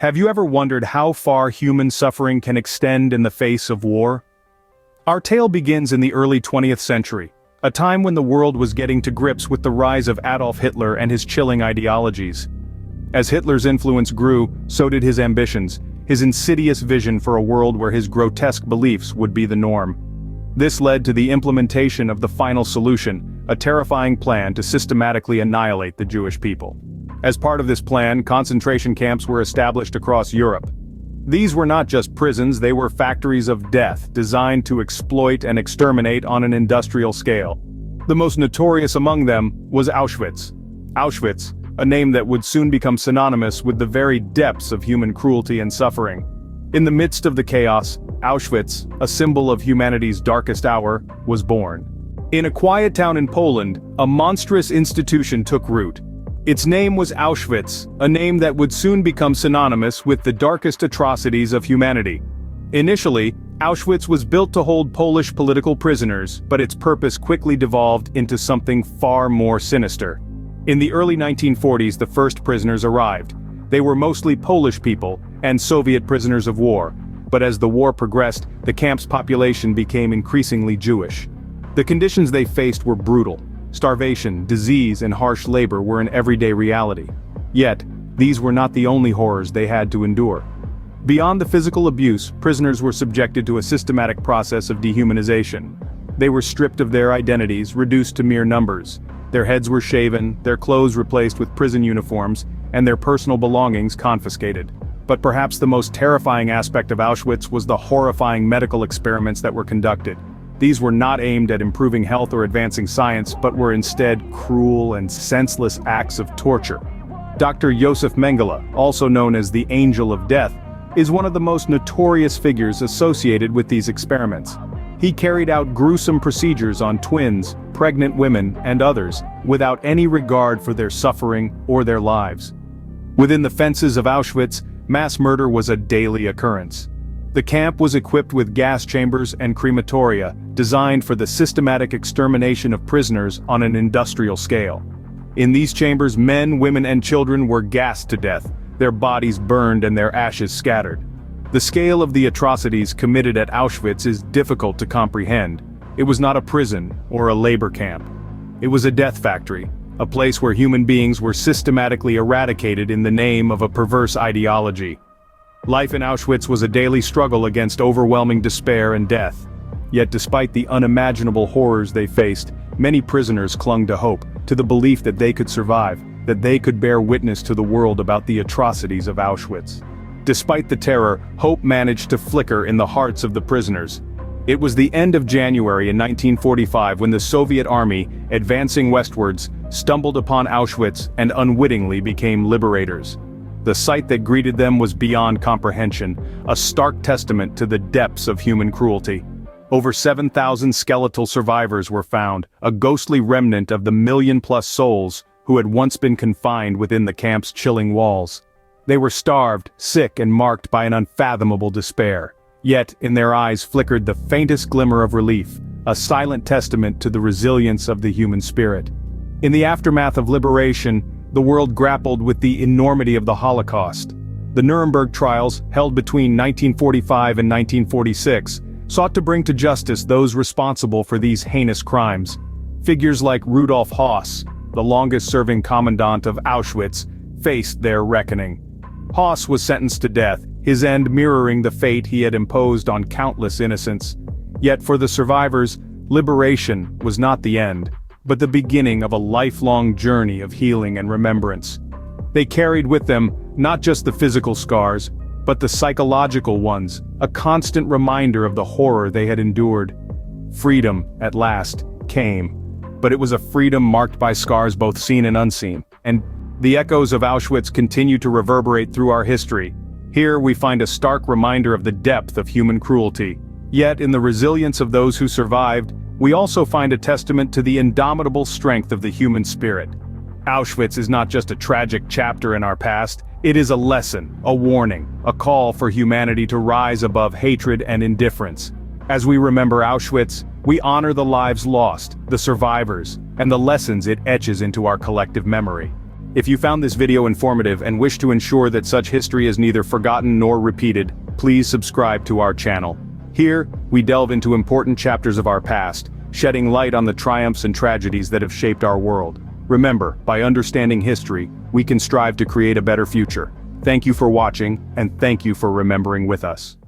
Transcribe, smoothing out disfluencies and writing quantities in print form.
Have you ever wondered how far human suffering can extend in the face of war? Our tale begins in the early 20th century, a time when the world was getting to grips with the rise of Adolf Hitler and his chilling ideologies. As Hitler's influence grew, so did his ambitions, his insidious vision for a world where his grotesque beliefs would be the norm. This led to the implementation of the final solution, a terrifying plan to systematically annihilate the Jewish people. As part of this plan, concentration camps were established across Europe. These were not just prisons, they were factories of death, designed to exploit and exterminate on an industrial scale. The most notorious among them was Auschwitz. Auschwitz, a name that would soon become synonymous with the very depths of human cruelty and suffering. In the midst of the chaos, Auschwitz, a symbol of humanity's darkest hour, was born. In a quiet town in Poland, a monstrous institution took root. Its name was Auschwitz, a name that would soon become synonymous with the darkest atrocities of humanity. Initially, Auschwitz was built to hold Polish political prisoners, but its purpose quickly devolved into something far more sinister. In the early 1940s, the first prisoners arrived. They were mostly Polish people and Soviet prisoners of war, but as the war progressed, the camp's population became increasingly Jewish. The conditions they faced were brutal. Starvation, disease, and harsh labor were an everyday reality. Yet, these were not the only horrors they had to endure. Beyond the physical abuse, prisoners were subjected to a systematic process of dehumanization. They were stripped of their identities, reduced to mere numbers. Their heads were shaven, their clothes replaced with prison uniforms, and their personal belongings confiscated. But perhaps the most terrifying aspect of Auschwitz was the horrifying medical experiments that were conducted. These were not aimed at improving health or advancing science, but were instead cruel and senseless acts of torture. Dr. Josef Mengele, also known as the Angel of Death, is one of the most notorious figures associated with these experiments. He carried out gruesome procedures on twins, pregnant women, and others, without any regard for their suffering or their lives. Within the fences of Auschwitz, mass murder was a daily occurrence. The camp was equipped with gas chambers and crematoria, designed for the systematic extermination of prisoners on an industrial scale. In these chambers, men, women, and children were gassed to death, their bodies burned and their ashes scattered. The scale of the atrocities committed at Auschwitz is difficult to comprehend. It was not a prison or a labor camp. It was a death factory, a place where human beings were systematically eradicated in the name of a perverse ideology. Life in Auschwitz was a daily struggle against overwhelming despair and death. Yet despite the unimaginable horrors they faced, many prisoners clung to hope, to the belief that they could survive, that they could bear witness to the world about the atrocities of Auschwitz. Despite the terror, hope managed to flicker in the hearts of the prisoners. It was the end of January in 1945 when the Soviet army, advancing westwards, stumbled upon Auschwitz and unwittingly became liberators. The sight that greeted them was beyond comprehension, a stark testament to the depths of human cruelty. Over 7,000 skeletal survivors were found, a ghostly remnant of the million-plus souls who had once been confined within the camp's chilling walls. They were starved, sick, and marked by an unfathomable despair. Yet, in their eyes flickered the faintest glimmer of relief, a silent testament to the resilience of the human spirit. In the aftermath of liberation, the world grappled with the enormity of the Holocaust. The Nuremberg trials, held between 1945 and 1946, sought to bring to justice those responsible for these heinous crimes. Figures like Rudolf Höss, the longest-serving commandant of Auschwitz, faced their reckoning. Höss was sentenced to death, his end mirroring the fate he had imposed on countless innocents. Yet for the survivors, liberation was not the end, but the beginning of a lifelong journey of healing and remembrance. They carried with them not just the physical scars, but the psychological ones, a constant reminder of the horror they had endured. Freedom, at last, came. But it was a freedom marked by scars both seen and unseen, and the echoes of Auschwitz continue to reverberate through our history. Here we find a stark reminder of the depth of human cruelty. Yet in the resilience of those who survived, we also find a testament to the indomitable strength of the human spirit. Auschwitz is not just a tragic chapter in our past, it is a lesson, a warning, a call for humanity to rise above hatred and indifference. As we remember Auschwitz, we honor the lives lost, the survivors, and the lessons it etches into our collective memory. If you found this video informative and wish to ensure that such history is neither forgotten nor repeated, please subscribe to our channel. Here, we delve into important chapters of our past, shedding light on the triumphs and tragedies that have shaped our world. Remember, by understanding history, we can strive to create a better future. Thank you for watching, and thank you for remembering with us.